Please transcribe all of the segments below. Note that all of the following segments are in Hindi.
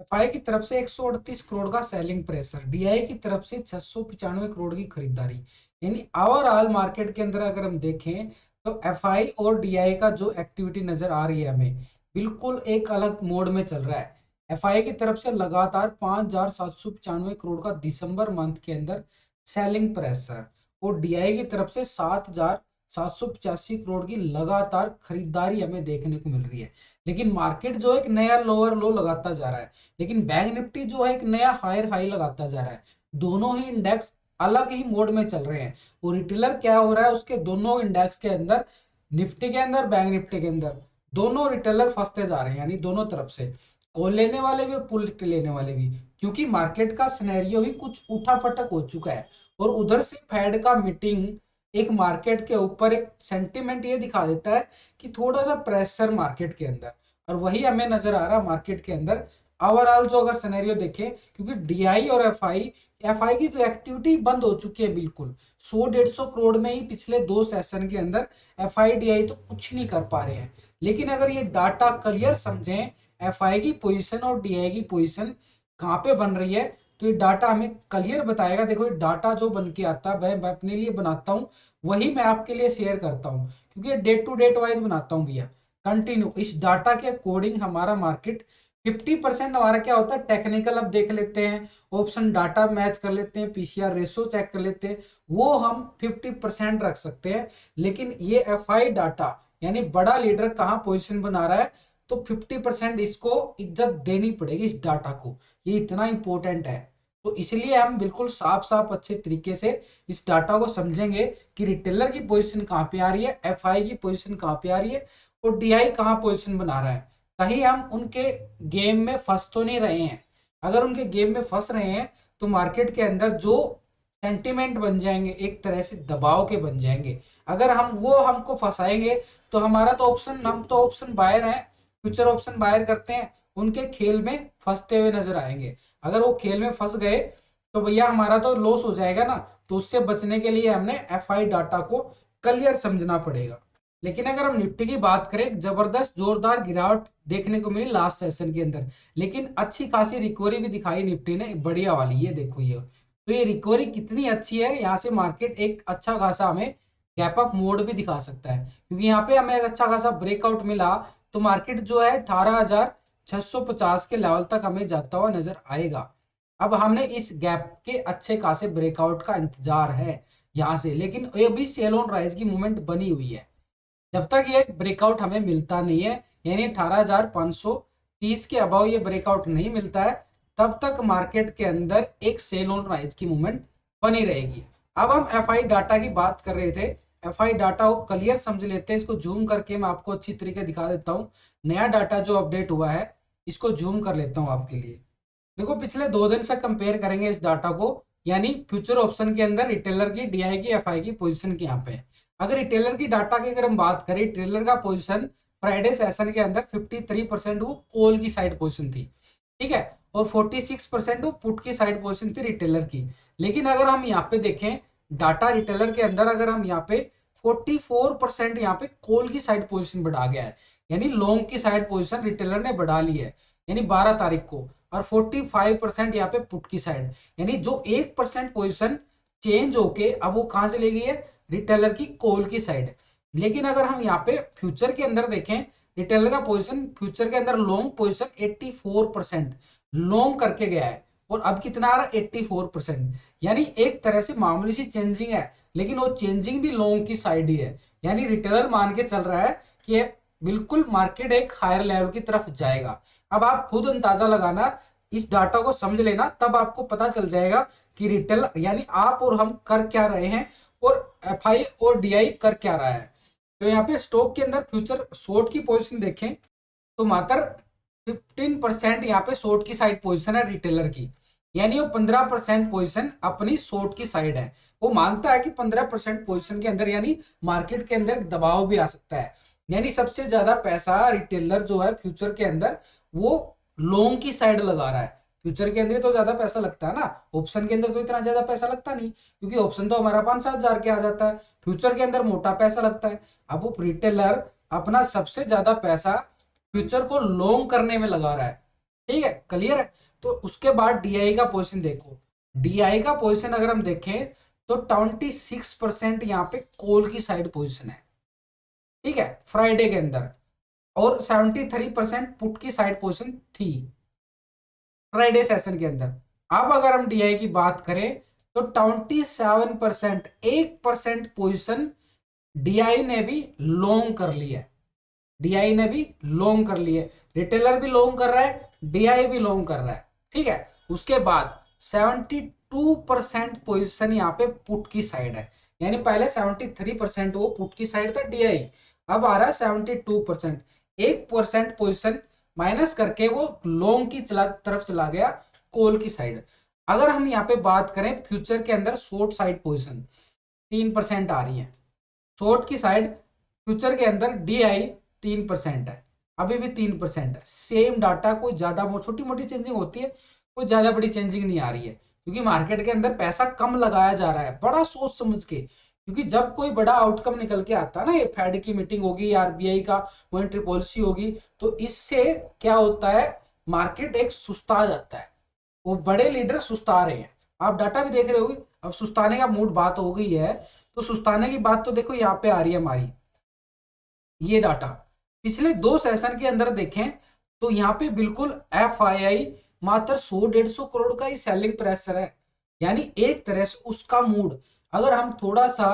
एफआई की तरफ से 138 करोड़ का सेलिंग प्रेशर, डीआई की तरफ से 695 करोड़ की खरीदारी। यानी ओवरऑल मार्केट के अंदर अगर हम देखें तो एफआई और डीआई का जो एक्टिविटी नजर आ रही है हमें, बिल्कुल एक अलग मोड में चल रहा है। एफआई की तरफ से लगातार 5,795 करोड़ का दिसंबर मंथ के अंदर सेलिंग प्रेशर, और डीआई की तरफ से 7,785 करोड़ की लगातार खरीदारी हमें देखने को मिल रही है। लेकिन मार्केट जो है एक नया लोअर लो लगाता जा रहा है, लेकिन बैंक निफ्टी जो है एक नया हायर हाई लगाता जा रहा है। दोनों ही इंडेक्स अलग ही मोड में चल रहे हैं। और रिटेलर क्या हो रहा है उसके दोनों इंडेक्स के अंदर, निफ्टी के अंदर बैंक निफ्टी के अंदर, दोनों रिटेलर फंसते जा रहे हैं। यानी दोनों तरफ से कॉल लेने वाले भी और पुल लेने वाले भी, क्योंकि मार्केट का सिनेरियो ही कुछ उठा फटक हो चुका है। और उधर से फेड का मीटिंग एक मार्केट के ऊपर एक सेंटिमेंट ये दिखा देता है कि थोड़ा सा प्रेशर मार्केट के अंदर, और वही हमें नजर आ रहा है मार्केट के अंदर। ओवरऑल जो अगर सिनेरियो देखें, क्योंकि डीआई और एफआई एफआई की जो एक्टिविटी बंद हो चुकी है बिल्कुल, 100-150 करोड़ में ही पिछले 2 सेशन के अंदर एफआई डीआई तो कुछ नहीं कर पा रहे हैं। लेकिन अगर ये डाटा क्लियर समझें, एफआई की पोजीशन और डीआई की पोजीशन कहाँ पे बन रही है, तो ये डाटा हमें क्लियर बताएगा। देखो ये डाटा जो बन के आता है मैं अपने लिए बनाता हूँ, वही मैं आपके लिए शेयर करता हूँ, क्योंकि डेट टू डेट वाइज बनाता हूँ भैया। कंटिन्यू इस डाटा के अकॉर्डिंग हमारा मार्केट 50% हमारा क्या होता है टेक्निकल, अब देख लेते हैं, ऑप्शन डाटा मैच कर लेते हैं, पीसीआर रेशो चेक कर लेते हैं, वो हम 50% रख सकते हैं। लेकिन ये एफआई डाटा यानी बड़ा लीडर कहाँ पोजीशन बना रहा है, तो 50% इसको इज्जत देनी पड़ेगी इस डाटा को, ये इतना इंपॉर्टेंट है। तो इसलिए हम बिल्कुल साफ साफ अच्छे तरीके से इस डाटा को समझेंगे कि रिटेलर की पोजीशन कहाँ पे आ रही है, एफआई की पोजीशन कहाँ पे आ रही है, और डीआई कहाँ पोजीशन बना रहा है। कहीं हम उनके गेम में फंस तो नहीं रहे हैं। अगर उनके गेम में फंस रहे हैं तो मार्केट के अंदर जो सेंटिमेंट बन जाएंगे एक तरह से दबाव के बन जाएंगे। अगर हम वो हमको फंसाएंगे तो हमारा तो ऑप्शन, हम तो ऑप्शन बायर हैं, फ्यूचर ऑप्शन बायर करते हैं, उनके खेल में फंसते हुए नजर आएंगे। अगर वो खेल में फंस गए तो भैया हमारा तो लॉस हो जाएगा ना। तो उससे बचने के लिए हमने एफआई डाटा को क्लियर समझना पड़ेगा। लेकिन अगर हम निफ्टी की बात करें, जबरदस्त जोरदार गिरावट देखने को मिली लास्ट सेशन के अंदर, लेकिन अच्छी खासी रिकवरी भी दिखाई निफ्टी ने, बढ़िया वाली। ये देखो ये, तो ये रिकवरी कितनी अच्छी है, यहाँ से मार्केट एक अच्छा खासा हमें गैप अप मोड भी दिखा सकता है, क्योंकि यहाँ पे हमें एक अच्छा खासा ब्रेकआउट मिला तो मार्केट जो है 18,650 के लेवल तक हमें जाता हुआ नजर आएगा। अब हमने इस गैप के अच्छे खासे ब्रेकआउट का इंतजार है यहाँ से, लेकिन ये भी सेल ऑन राइज की मूवमेंट बनी हुई है। जब तक ये ब्रेकआउट हमें मिलता नहीं है, यानी 18,530 के अबाव ये ब्रेकआउट नहीं मिलता है, तब तक मार्केट के अंदर एक सेल ऑन राइज की मूवमेंट बनी रहेगी। अब हम एफआई डाटा की बात कर रहे थे, एफआई डाटा को क्लियर समझ लेते हैं। इसको जूम करके मैं आपको अच्छी तरीके दिखा देता हूँ। नया डाटा जो अपडेट हुआ है, इसको जूम कर लेता हूँ आपके लिए। देखो पिछले 2 दिन से कंपेयर करेंगे इस डाटा को, यानी फ्यूचर ऑप्शन के अंदर रिटेलर की, डीआई की, एफआई की पोजीशन की यहाँ पे। अगर रिटेलर की डाटा की अगर हम बात करें, रिटेलर का पोजीशन फ्राइडे सेशन के अंदर 53% वो कॉल की साइड पोजीशन थी, ठीक है, और 46% वो पुट की साइड पोजीशन थी रिटेलर की। लेकिन अगर हम यहाँ पे देखें डाटा रिटेलर के अंदर, अगर हम यहाँ पे 44% यहाँ पे कॉल की साइड पोजीशन बढ़ा गया है, यानी लॉन्ग की साइड पोजीशन रिटेलर ने बढ़ा ली है, यानी 12 तारीख को। और 45% यहाँ पे पुट की साइड, यानी जो 1% पोजिशन चेंज होके अब वो कहां से ले गई है, रिटेलर की कॉल की साइड। लेकिन अगर हम यहाँ पे फ्यूचर के अंदर देखें, रिटेलर का पोजीशन फ्यूचर के अंदर लॉन्ग पोजीशन 84% लॉन्ग करके गया है, और अब कितना आ रहा है 84%। यानी एक तरह से मामूली सी चेंजिंग है, लेकिन वो चेंजिंग भी लॉन्ग की साइड ही है। यानी रिटेलर मान के चल रहा है कि बिल्कुल मार्केट एक हायर लेवल की तरफ जाएगा। अब आप खुद अंदाजा लगाना, इस डाटा को समझ लेना, तब आपको पता चल जाएगा कि रिटेल यानी आप और हम कर क्या रहे हैं, और एफआई और डीआई कर क्या रहा है। तो यहाँ पे स्टॉक के अंदर फ्यूचर शॉर्ट की पोजीशन देखें तो मात्र 15% यहाँ पे शॉर्ट की साइड पोजीशन है रिटेलर की, यानी वो 15% पोजीशन अपनी शॉर्ट की साइड है। वो मानता है कि 15% पोजीशन के अंदर यानी मार्केट के अंदर दबाव भी आ सकता है। यानी सबसे ज्यादा पैसा रिटेलर जो है फ्यूचर के अंदर वो लॉन्ग की साइड लगा रहा है। फ्यूचर के अंदर तो ज्यादा पैसा लगता है ना, ऑप्शन के अंदर तो इतना ज्यादा पैसा लगता नहीं, क्योंकि ऑप्शन तो हमारा 5-7 हजार के आ जाता है, फ्यूचर के अंदर मोटा पैसा लगता है। अब वो रिटेलर अपना सबसे ज्यादा पैसा फ्यूचर को लॉन्ग करने में लगा रहा है। ठीक है, क्लियर है। तो उसके बाद डीआई का पोजीशन देखो, डीआई का पोजीशन अगर हम देखें तो 26% यहाँ पे कॉल की साइड पोजीशन है, ठीक है, फ्राइडे के अंदर, और 73% पुट की साइड पोजीशन थी फ्राइडे सेशन के अंदर। अब अगर हम डीआई की बात करें तो 27%, 1% पोजीशन डीआई ने भी लॉन्ग कर ली है, डीआई ने भी लॉन्ग कर ली है, रिटेलर भी लॉन्ग कर रहा है, डीआई भी लॉन्ग कर रहा है, ठीक है। उसके बाद 72% पोजीशन यहाँ पे पुट की साइड है, यानी पहले 73% वो पुट की साइड था डीआई, अब आ रहा है 72%, 1% पोजीशन माइनस करके वो लॉन्ग की तरफ चला गया, कॉल की साइड। अगर हम यहाँ पे बात करें फ्यूचर के अंदर शॉर्ट साइड पोजीशन 3% आ रही है, शॉर्ट की साइड फ्यूचर के अंदर डीआई 3% है, अभी भी 3% है, सेम डाटा, कोई ज्यादा छोटी मोटी चेंजिंग होती है, कोई ज्यादा बड़ी चेंजिंग नहीं आ रही है, क्योंकि मार्केट के अंदर पैसा कम लगाया जा रहा है बड़ा सोच समझ के, क्योंकि जब कोई बड़ा आउटकम निकल के आता है ना, ये फेड की मीटिंग होगी, आरबीआई का मॉनेटरी पॉलिसी होगी, तो इससे क्या होता है, मार्केट एक सुस्ता जाता है, वो बड़े लीडर सुस्ता रहे हैं, आप डाटा भी देख रहे होगे। अब सुस्ताने का मूड बात हो गई है, तो सुस्ताने की बात तो देखो यहाँ पे आ रही है हमारी, ये डाटा पिछले 2 सेशन के अंदर देखें तो यहाँ पे बिल्कुल एफआईआई मात्र 100-150 करोड़ का ही सेलिंग प्रेशर है, यानी एक तरह से उसका मूड, अगर हम थोड़ा सा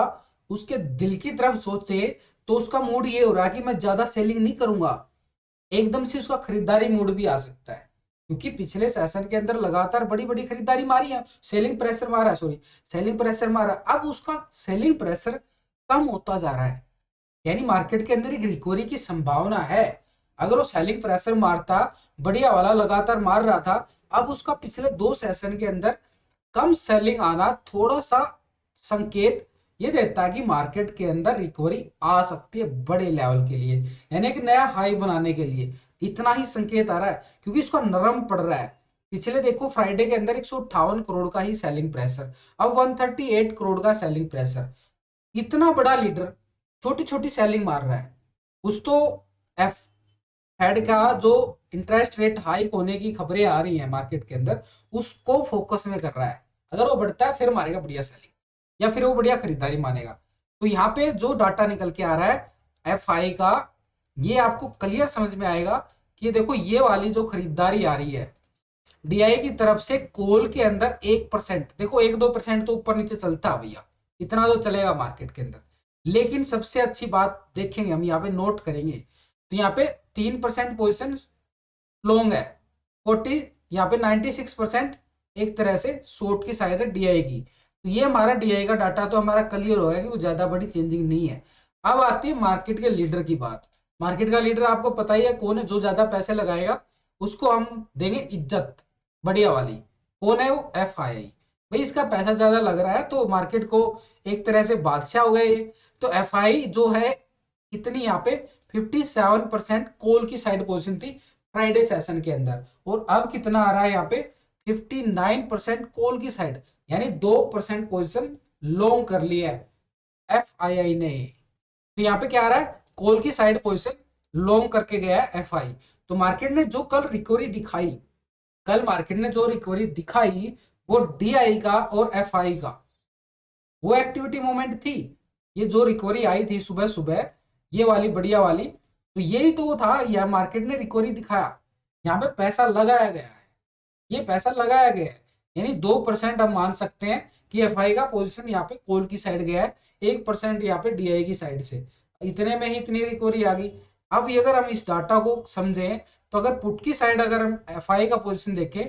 उसके दिल की तरफ सोचे तो उसका मूड ये हो रहा है कि मैं ज्यादा सेलिंग नहीं करूंगा, एकदम से उसका खरीदारी मूड भी आ सकता है, क्योंकि पिछले सेशन के अंदर लगातार बड़ी बड़ी खरीदारी मारी है, सेलिंग प्रेशर मारा, सॉरी सेलिंग प्रेशर मारा, अब उसका सेलिंग प्रेशर कम होता जा रहा है, यानी मार्केट के अंदर एक रिकवरी की संभावना है। अगर वो सेलिंग प्रेशर मारता, बढ़िया वाला लगातार मार रहा था, अब उसका पिछले 2 सेशन के अंदर कम सेलिंग आना थोड़ा सा संकेत ये देता है कि मार्केट के अंदर रिकवरी आ सकती है बड़े लेवल के लिए, यानी एक नया हाई बनाने के लिए, इतना ही संकेत आ रहा है, क्योंकि उसका नरम पड़ रहा है। पिछले देखो फ्राइडे के अंदर 158 करोड़ का ही सेलिंग प्रेशर, अब 138 करोड़ का सेलिंग प्रेशर, इतना बड़ा लीडर छोटी छोटी सेलिंग मार रहा है, कुछ तो एफ फेड का जो इंटरेस्ट रेट हाइक होने की खबरें आ रही हैं मार्केट के अंदर, उसको फोकस में कर रहा है, अगर वो बढ़ता है फिर मारेगा बढ़िया सेलिंग, या फिर वो बढ़िया खरीदारी मानेगा। तो यहाँ पे जो डाटा निकल के आ रहा है एफ आई का, ये आपको क्लियर समझ में आएगा कि देखो ये वाली जो खरीदारी आ रही है डीआई की तरफ से कोल के अंदर 1%, देखो 1-2% तो ऊपर नीचे चलता है भैया, इतना तो चलेगा मार्केट के अंदर, लेकिन सबसे अच्छी बात देखेंगे हम यहाँ पे नोट करेंगे तो यहाँ पे 3% पोजिशन लॉन्ग है, 40, यहाँ पे 96% एक तरह से शॉर्ट की साइड है डीआई की, तो ये हमारा डीआई का डाटा तो हमारा क्लियर हो गया कि वो ज्यादा बड़ी चेंजिंग नहीं है। अब आती है मार्केट के लीडर की बात, मार्केट का लीडर आपको पता ही है कौन है, जो ज्यादा पैसे लगाएगा उसको हम देंगे इज्जत बढ़िया वाली, कौन है वो, एफ आई आई, भाई इसका पैसा ज्यादा लग रहा है तो मार्केट को एक तरह से बादशाह हो गए। तो एफ आई जो है इतनी यहाँ पे 57% कॉल की साइड पोजीशन थी फ्राइडे सेशन के अंदर, और अब कितना आ रहा है यहाँ पे 59% कॉल की साइड, यानी 2% पोजीशन लॉन्ग कर लिया है एफ आई आई ने। तो यहाँ पे क्या आ रहा है, कॉल की साइड पोजीशन लॉन्ग करके गया है एफ आई। तो मार्केट ने जो कल रिकवरी दिखाई, कल मार्केट ने जो रिकवरी दिखाई वो डीआई का और एफआई का वो एक्टिविटी मोमेंट थी, ये जो रिकवरी आई थी सुबह सुबह ये वाली बढ़िया वाली, तो यही तो वो था, यह मार्केट ने रिकवरी दिखाया, यहाँ पे पैसा लगाया गया है, ये पैसा लगाया गया है, यानी 2% हम मान सकते हैं कि एफआई का पोजीशन यहाँ पे कॉल की साइड गया है, 1% यहाँ पे डीआई की साइड से, इतने में ही इतनी रिकवरी आ गई। अब अगर हम इस डाटा को समझें तो अगर पुट की साइड अगर हम एफआई का पोजीशन देखें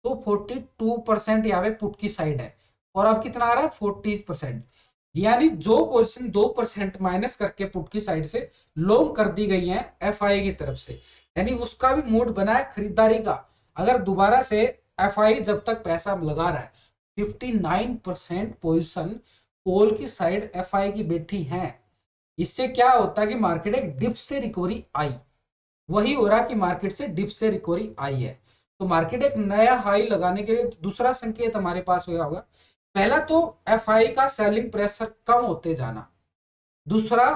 तो 42% यहाँ पे पुट की साइड है, और अब कितना आ रहा है 40%, यानी जो पोजीशन 2% माइनस करके पुट की साइड से लॉन्ग कर दी गई है एफआई की तरफ से, यानी उसका भी मूड बना है खरीदारी का। अगर दोबारा से एफआई जब तक पैसा लगा रहा है 59% पोजीशन कॉल की साइड एफआई की बैठी है, इससे क्या होता है कि मार्केट एक डिप से रिकवरी आई, वही हो रहा कि मार्केट से डिप से रिकवरी आई है। तो मार्केट एक नया हाई लगाने के लिए दूसरा संकेत हमारे पास हुआ होगा, पहला तो एफआई का सेलिंग प्रेशर कम होते जाना, दूसरा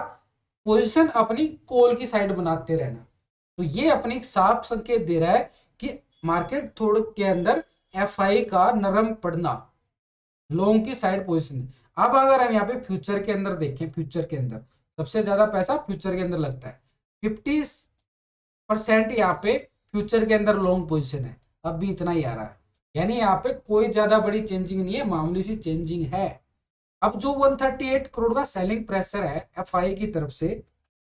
पोजीशन अपनी कॉल की साइड बनाते रहना, तो ये अपनी साफ संकेत दे रहा है कि मार्केट थोड़े के अंदर एफआई का नरम पड़ना, लॉन्ग की साइड पोजीशन। अब अगर हम यहाँ पे फ्यूचर के अंदर देखें, फ्यूचर के अंदर सबसे ज्यादा पैसा फ्यूचर के अंदर लगता है, 50% यहाँ पे फ्यूचर के अंदर लॉन्ग पोजीशन है, अब भी इतना ही आ रहा है। यानी यहाँ पे कोई ज्यादा बड़ी चेंजिंग नहीं है, मामूली सी चेंजिंग है। अब जो 138 करोड़ का सेलिंग प्रेशर है एफआई की तरफ से,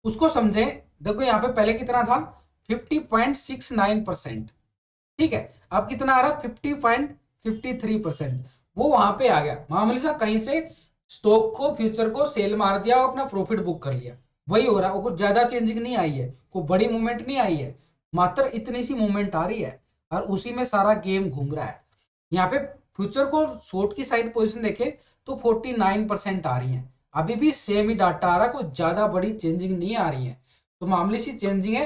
उसको समझें। देखो यहाँ पे पहले कितना था, 50.69%, ठीक है। अब कितना आ रहा, 50.53%। वो वहां पे आ गया, मामूली सा कहीं से स्टॉक को, फ्यूचर को सेल मार दिया और अपना प्रॉफिट बुक कर लिया, वही हो रहा है। कुछ ज्यादा चेंजिंग नहीं आई है, कोई बड़ी मूवमेंट नहीं आई है, मात्र इतनी सी मूवमेंट आ रही है और उसी में सारा गेम घूम रहा है। यहाँ पे फ्यूचर को शॉर्ट की साइड पोजीशन देखे तो 49% आ रही है, अभी भी सेम ही डाटा आ रहा है, कोई ज्यादा बड़ी चेंजिंग नहीं आ रही है। तो मामूली सी चेंजिंग है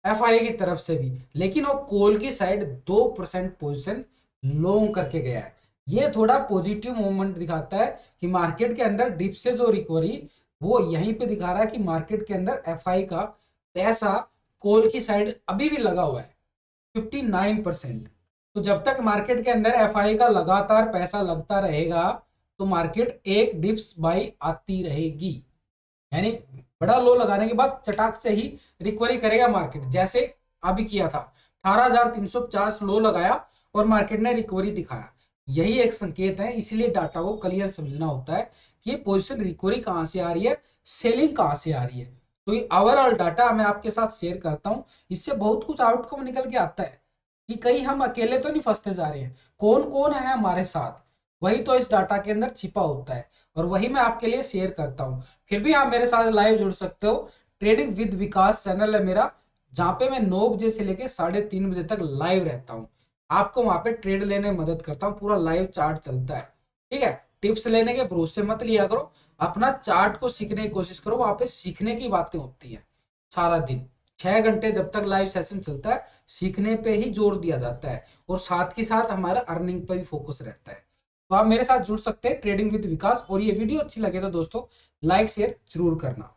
एफआई की तरफ से भी, लेकिन वो कॉल की साइड 2% पोजीशन लॉन्ग करके गया है। ये थोड़ा पॉजिटिव मूवमेंट दिखाता है कि मार्केट के अंदर डिप से जो रिकवरी, वो यहीं पे दिखा रहा है कि मार्केट के अंदर एफआई का पैसा कॉल की साइड अभी भी लगा हुआ है 59%। तो जब तक मार्केट के अंदर एफआई का लगातार पैसा लगता रहेगा तो मार्केट एक डिप्स बाई आती रहेगी, यानी बड़ा लो लगाने के बाद चटाक से ही रिकवरी करेगा मार्केट, जैसे अभी किया था 18,350 लो लगाया और मार्केट ने रिकवरी दिखाया। यही एक संकेत है, इसलिए डाटा को क्लियर समझना होता है कि ये पोजीशन रिकवरी कहां से आ रही है, सेलिंग कहां से आ रही है। तो ये ओवरऑल डाटा मैं आपके साथ शेयर करता हूं, इससे बहुत कुछ आउटकम निकल के आता है कि कहीं हम अकेले तो नहीं फंसते जा रहे हैं, कौन कौन है हमारे साथ, वही तो इस डाटा के अंदर छिपा होता है और वही मैं आपके लिए शेयर करता हूं। फिर भी आप मेरे साथ लाइव जुड़ सकते हो, ट्रेडिंग विद विकास चैनल है मेरा, जहां पे मैं 9 बजे से लेकर 3:30 बजे तक लाइव रहता हूं। आपको वहां पे ट्रेड लेने में मदद करता हूं, पूरा लाइव चार्ट चलता है, ठीक है। टिप्स लेने के भरोसे मत लिया करो, अपना चार्ट को सीखने की कोशिश करो, वहां पे सीखने की बातें होती है सारा दिन। 6 घंटे जब तक लाइव सेशन चलता है, सीखने पे ही जोर दिया जाता है और साथ ही साथ हमारा अर्निंग पे भी फोकस रहता है। तो आप मेरे साथ जुड़ सकते हैं ट्रेडिंग विद विकास, और ये वीडियो अच्छी लगे तो दोस्तों लाइक शेयर जरूर करना।